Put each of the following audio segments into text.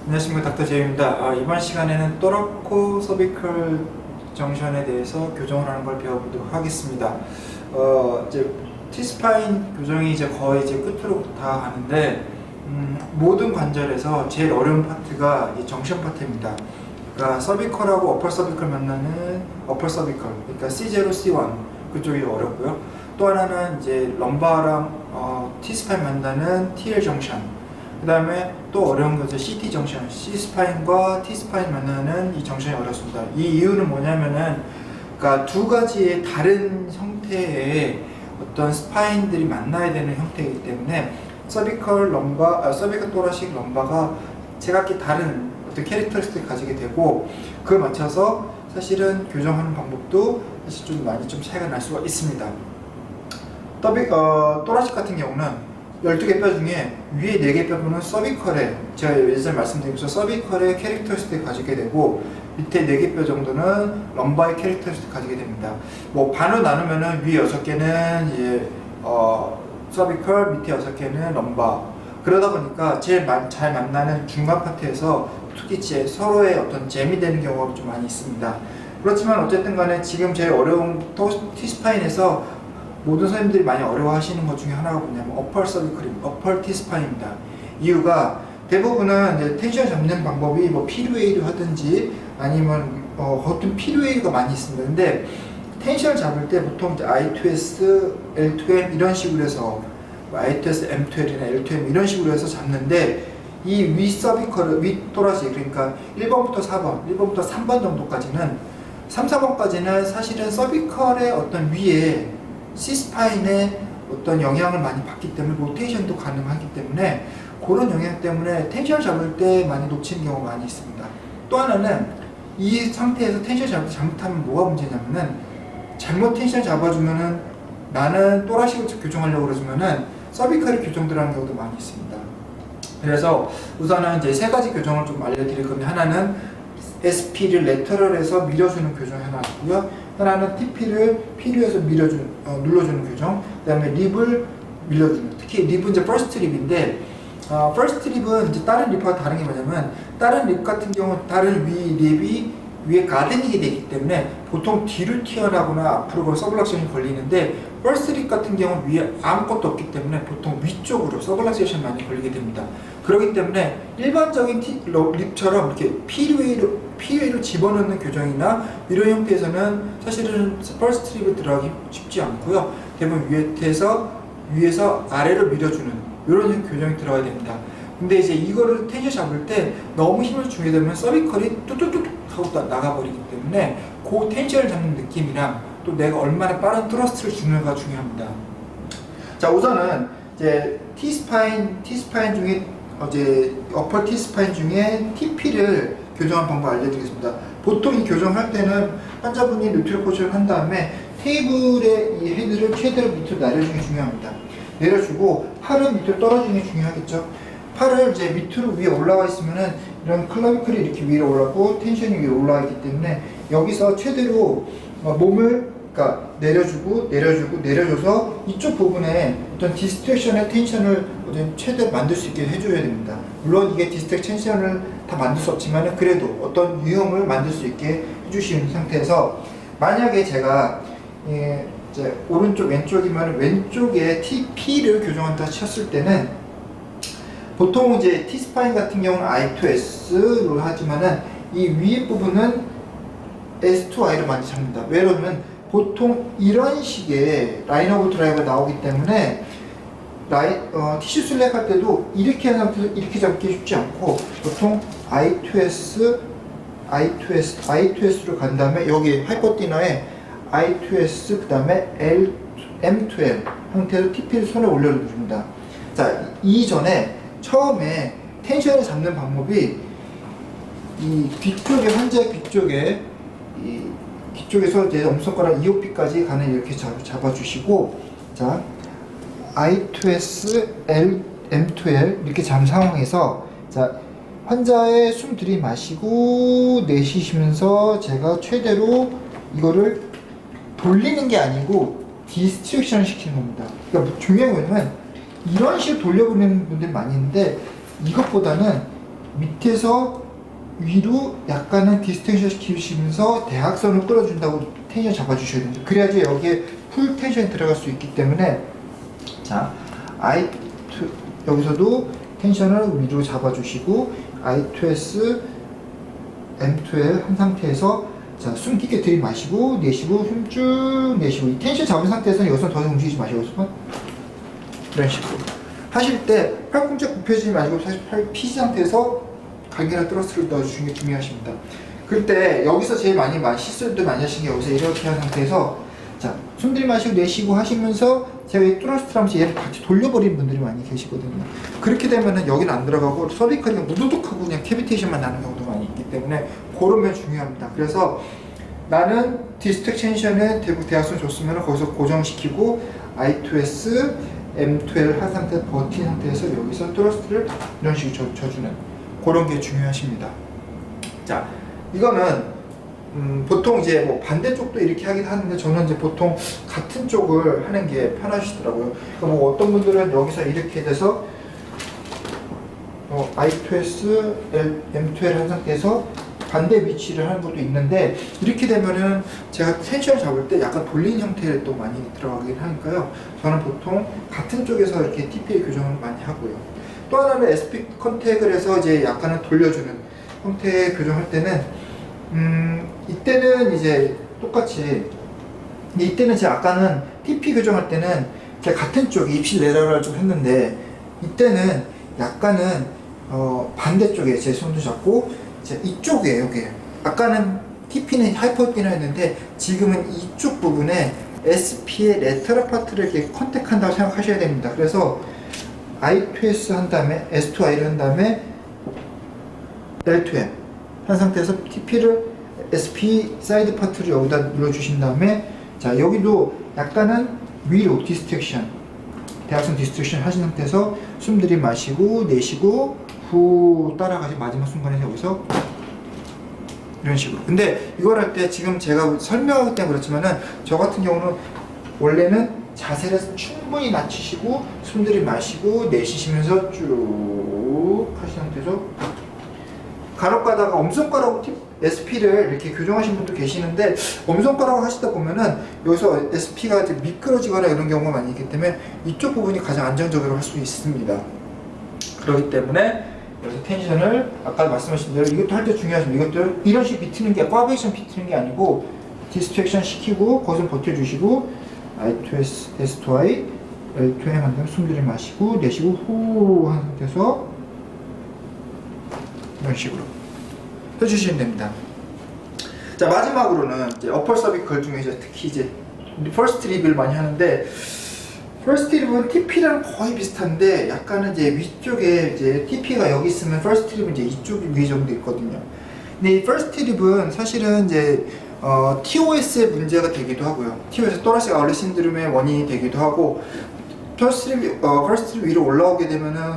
안녕하십니까, 닥터 제이입니다. 이번 시간에는 또라코 서비컬 정션에 대해서 교정을 하는 걸 배워보도록 하겠습니다. 이제 T스파인 교정이 이제 거의 이제 끝으로 다 가는데, 모든 관절에서 제일 어려운 파트가 이 정션 파트입니다. 그러니까 서비컬하고 어퍼 서비컬 만나는 어퍼 서비컬, 그러니까 C0, C1 그쪽이 어렵고요. 또 하나는 이제 럼바랑 T스파인 만나는 TL 정션. 그 다음에 또 어려운 거죠. CT 정션, C 스파인과 T 스파인 만나는 이 정션이 어렵습니다. 이 이유는 뭐냐면은, 그러니까 두 가지의 다른 형태의 어떤 스파인들이 만나야 되는 형태이기 때문에 서비컬 토라식 럼바가 제각기 다른 어떤 캐릭터리스틱을 가지게 되고, 그에 맞춰서 사실은 교정하는 방법도 사실 좀 많이 차이가 날 수가 있습니다. 토라식 같은 경우는 12개 뼈 중에 위에 4개 뼈는 서비컬에, 제가 예전에 말씀드린 것처럼 서비컬의 캐릭터리스틱을 가지게 되고, 밑에 4개 뼈 정도는 럼바의 캐릭터리스틱을 가지게 됩니다. 뭐 반으로 나누면은 위에 6개는 이제 서비컬, 밑에 6개는 럼바. 그러다 보니까 제일 잘 만나는 중간 파트에서 특히 서로의 어떤 잼이 되는 경우가 좀 많이 있습니다. 그렇지만 어쨌든 간에 지금 제일 어려운 T스파인에서 모든 선생님들이 많이 어려워하시는 것 중에 하나가 뭐냐면 어펄 서비컬입니다. 어펄 T스파인입니다. 이유가 대부분은 이제 텐션 잡는 방법이 뭐 필웨이로 하든지 아니면 어떤 필웨이가 많이 있습니다. 근데 텐션을 잡을 때 보통 이제 I2S, L2M 이런 식으로 해서 I2S, M2L이나 L2M 이런 식으로 해서 잡는데, 이 위 서비컬, 위 토라식, 그러니까 1번부터 4번, 1번부터 3번 정도까지는 3, 4번까지는 사실은 서비컬의 어떤 위에 C스파인의 어떤 영향을 많이 받기 때문에 로테이션도 가능하기 때문에 그런 영향 때문에 텐션을 잡을 때 많이 놓치는 경우가 많이 있습니다. 또 하나는 이 상태에서 텐션을 잡을 때 잘못하면 뭐가 문제냐면은, 잘못 텐션을 잡아주면은 나는 또라식을 교정하려고 그러지만은 서비컬이 교정들어가는 경우도 많이 있습니다. 그래서 우선은 이제 3가지 교정을 좀 알려드릴 건데, 하나는 SP를 레터럴에서 밀어주는 교정이 하나 있고요. 하나는 TP를 필요해서 눌러주는 교정. 그 다음에 립을 밀어주는. 특히 립은 이제 퍼스트 립인데, 퍼스트 립은 이제 다른 립과 다른 게 뭐냐면, 다른 립 같은 경우 다른 립이 위에 가드닝이 되기 때문에 보통 뒤로 튀어나오거나 앞으로 서블락션이 걸리는데, 퍼스트 립 같은 경우 위에 아무것도 없기 때문에 보통 위쪽으로 서블락션이 많이 걸리게 됩니다. 그렇기 때문에 일반적인 립처럼 이렇게 필웨이로 집어넣는 교정이나 이런 형태에서는 사실은 퍼스트 립을 들어가기 쉽지 않고요. 대부분 위에서 아래로 밀어주는 이런 교정이 들어가야 됩니다. 근데 이제 이거를 텐션 잡을 때 너무 힘을 주게 되면 서비컬이 뚜뚜뚜 하고 나가버리기 때문에 그 텐션을 잡는 느낌이랑 또 내가 얼마나 빠른 트러스트를 주는가 중요합니다. 자, 우선은 이제 T스파인 중에 어퍼 T스파인 중에 TP를 교정한 방법 알려드리겠습니다. 보통 이 교정할 때는 환자분이 뉴트럴 포지션을 한 다음에 테이블의 이 헤드를 최대로 밑으로 내려주는 게 중요합니다. 내려주고 팔은 밑으로 떨어지는 게 중요하겠죠. 팔을 이제 밑으로 위에 올라와 있으면은 이런 클라비클이 이렇게 위로 올라가고 텐션이 위로 올라와 있기 때문에 여기서 최대로 몸을 내려줘서 이쪽 부분에 어떤 디스트랙션의 텐션을 최대로 만들 수 있게 해줘야 됩니다. 물론 이게 디스트랙 텐션을 다 만들 수 없지만 그래도 어떤 유형을 만들 수 있게 해주시는 상태에서, 만약에 제가 이제 오른쪽 왼쪽이면 왼쪽에 TP를 교정한다 쳤을 때는 보통 이제 T스파인 같은 경우는 I2S로 하지만은 이 위에 부분은 S2I로 많이 잡는다. 왜냐면 보통 이런 식의 라인 오브 드라이브가 나오기 때문에 티슈 슬랙 할 때도 이렇게 한 상태에서 이렇게 잡기 쉽지 않고 보통 I2S로 간 다음에 여기 하이퍼디너에 I2S 그 다음에 M2L 상태로 TP를 손에 올려줍니다. 자, 이전에 처음에 텐션을 잡는 방법이 이 뒤쪽에, 환자의 뒤쪽에서 이제 엄지손가락 EOP까지 가는 이렇게 잡아주시고, 자, I2S, M2L 이렇게 잡은 상황에서, 자, 환자의 숨 들이마시고 내쉬시면서 제가 최대로 이거를 돌리는 게 아니고 디스트랙션 시키는 겁니다. 그러니까 중요한 건 뭐냐면, 이런 식으로 돌려보내는 분들이 많이 있는데 이것보다는 밑에서 위로 약간은 디스텐션 시키시면서 대각선을 끌어준다고 텐션 잡아주셔야 됩니다. 그래야지 여기에 풀 텐션이 들어갈 수 있기 때문에 자 I2 여기서도 텐션을 위로 잡아주시고 I2S M2L 한 상태에서 자 숨 깊게 들이마시고 내쉬고 숨 쭉 내쉬고 이 텐션 잡은 상태에서는 여기서 더 이상 움직이지 마시고 이런 식으로 하실 때 팔꿈치 굽혀지지 마시고 사실 팔 피지 상태에서 강렬한 트러스를 넣어주시는 게 중요하십니다. 그럴 때 여기서 제일 많이 실수도 많이 하시는 게 여기서 이렇게 한 상태에서 자 숨 들이마시고 내쉬고 하시면서 제가 이 트러스트를 하면서 얘를 같이 돌려버리는 분들이 많이 계시거든요. 그렇게 되면은 여기는 안 들어가고 서비컬이 무두둑하고 그냥 캐비테이션만 나는 경우도 많이 있기 때문에 그런 면 중요합니다. 그래서 나는 디스텍션에 대각선 줬으면 거기서 고정시키고 I2S, M2L 한 상태 버틴 상태에서 여기서 트러스트를 이런 식으로 쳐주는 그런 게 중요하십니다. 자, 이거는 보통 이제 뭐 반대쪽도 이렇게 하긴 하는데 저는 이제 보통 같은 쪽을 하는 게 편하시더라고요. 그러니까 뭐 어떤 분들은 여기서 이렇게 돼서 I2S, M2L 한 상태에서 반대 위치를 하는 것도 있는데 이렇게 되면은 제가 텐션을 잡을 때 약간 돌린 형태를 또 많이 들어가긴 하니까요. 저는 보통 같은 쪽에서 이렇게 TPA 교정을 많이 하고요. 또 하나는 SP 컨택을 해서 이제 약간은 돌려주는 형태의 교정할 때는 이때는 이제 똑같이 이때는 제가 아까는 TP 교정할 때는 제가 같은 쪽 입실 내려가를 좀 했는데 이때는 약간은 반대쪽에 제 손도 잡고 이제 이쪽에 여기 아까는 TP는 하이퍼피나 했는데 지금은 이쪽 부분에 SP의 레터럴 파트를 이렇게 컨택한다고 생각하셔야 됩니다. 그래서 I2S 한 다음에 S2I를 한 다음에 L2M 한 상태에서 TP를 SP 사이드 파트를 여기다 눌러주신 다음에 자 여기도 약간은 위로 디스텍션 대각선 디스텍션 하신 상태에서 숨 들이마시고 내쉬고 후 따라가지 마지막 순간에 여기서 이런 식으로. 근데 이걸 할 때 지금 제가 설명하기 때문에 그렇지만은 저 같은 경우는 원래는 자세를 충분히 낮추시고 숨 들이마시고 내쉬시면서 쭉 하신 상태에서 간혹가다가 엄손가락 SP를 이렇게 교정하신 분도 계시는데 엄손가락 하시다 보면은 여기서 SP가 이제 미끄러지거나 이런 경우가 많이 있기 때문에 이쪽 부분이 가장 안정적으로 할 수 있습니다. 그렇기 때문에 여기서 텐션을 아까 말씀하신 대로 이것도 할 때 중요하십니다. 이것도 이런 식으로 비트는 게 꽈베이션 비트는 게 아니고 디스트랙션 시키고 거기서 버텨주시고 I2S, S2I, L2M 한 다음에 숨 들이마시고 내쉬고 후 한 상태에서 이런 식으로 해주시면 됩니다. 자 마지막으로는 이제 어퍼 서비컬 중에 이제 특히 이제 퍼스트 립을 많이 하는데 퍼스트 립은 TP랑 거의 비슷한데 약간은 이제 위쪽에 이제 TP가 여기 있으면 퍼스트 립은 이제 이쪽 위 정도 있거든요. 근데 이 퍼스트 립은 사실은 이제 TOS의 문제가 되기도 하고요. TOS 토라식 아울렛 신드롬의 원인이 되기도 하고 퍼스트 립 위로 올라오게 되면은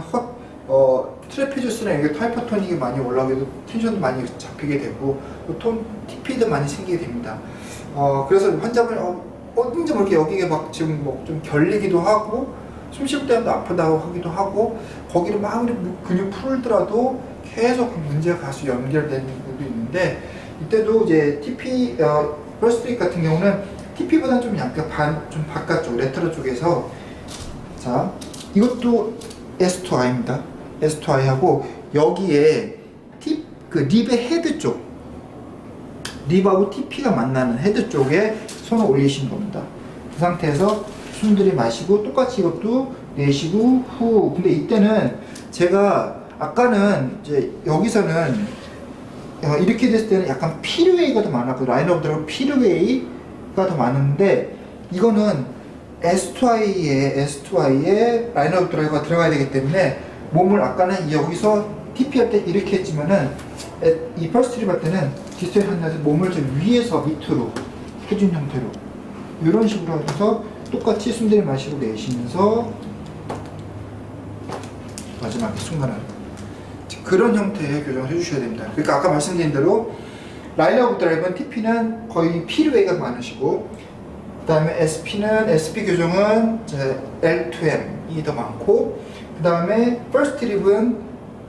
트래피주스나 이게 하이퍼토닉이 많이 올라오게 되고 텐션도 많이 잡히게 되고 TP도 많이 생기게 됩니다. 그래서 환자분 어딘지 모르게 여기가 막 지금 뭐 좀 결리기도 하고 숨 쉴 때도 아프다고 하기도 하고 거기를 막 근육 풀더라도 계속 그 문제가 가서 연결되는 경우도 있는데 이때도 이제 TP 퍼스트 같은 경우는 TP보다는 좀 약간 좀 바깥쪽 레터럴 쪽에서 자 이것도 S2I입니다. S2I하고 여기에 그 립의 헤드 쪽 립하고 TP가 만나는 헤드 쪽에 손을 올리시는 겁니다. 그 상태에서 숨 들이마시고 똑같이 이것도 내쉬고 후. 근데 이때는 제가 아까는 이제 여기서는 이렇게 됐을 때는 약간 피르웨이가 더 많았고 라인업 들어가 피르웨이가 더 많은데 이거는 S2I에 라인업 드라이버가 들어가야 되기 때문에 몸을 아까는 여기서 TP 할 때 이렇게 했지만은 이 퍼스트 립 할 때는 디스테이션 하면서 몸을 좀 위에서 밑으로 해준 형태로 이런 식으로 해서 똑같이 숨 들이마시고 내쉬면서 마지막에 순간을 그런 형태의 교정을 해주셔야 됩니다. 그러니까 아까 말씀드린 대로 라인업 드라이브는 TP는 거의 피르웨이가 많으시고 그 다음에 SP는 SP 교정은 L2M이 더 많고 그 다음에 퍼스트 립은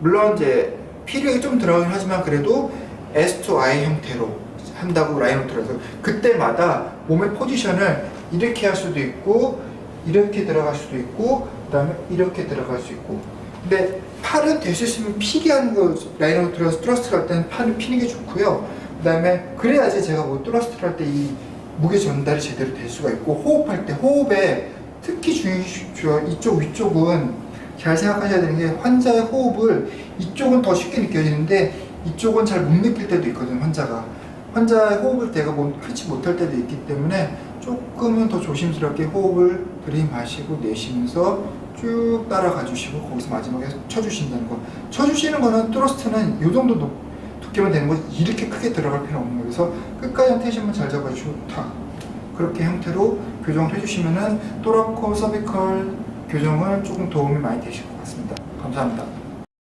물론 이제 필요가 좀 들어가긴 하지만 그래도 S to I 형태로 한다고 라인으로 들어서 그때마다 몸의 포지션을 이렇게 할 수도 있고 이렇게 들어갈 수도 있고 그 다음에 이렇게 들어갈 수 있고 근데 팔은 될 수 있으면 피게 하는 거 라인으로 들어서 트러스트를 할 때는 팔을 피는 게 좋고요 그 다음에 그래야지 제가 뭐 트러스트를 할 때 이 무게 전달이 제대로 될 수가 있고 호흡할 때 호흡에 특히 중요한 이쪽 위쪽은 잘 생각하셔야 되는 게 환자의 호흡을 이쪽은 더 쉽게 느껴지는데 이쪽은 잘 못 느낄 때도 있거든요 환자의 호흡을 내가 그렇지 못할 때도 있기 때문에 조금은 더 조심스럽게 호흡을 들이마시고 내쉬면서 쭉 따라가 주시고 거기서 마지막에 쳐주신다는 거 쳐주시는 거는 트러스트는 이 정도 두께만 되는 거지 이렇게 크게 들어갈 필요 없는 거예요 그래서 끝까지 텐션만 잘 잡아주시고 탁 그렇게 형태로 교정을 해주시면은 토라코 서비컬 교정을 조금 도움이 많이 되실 것 같습니다 감사합니다.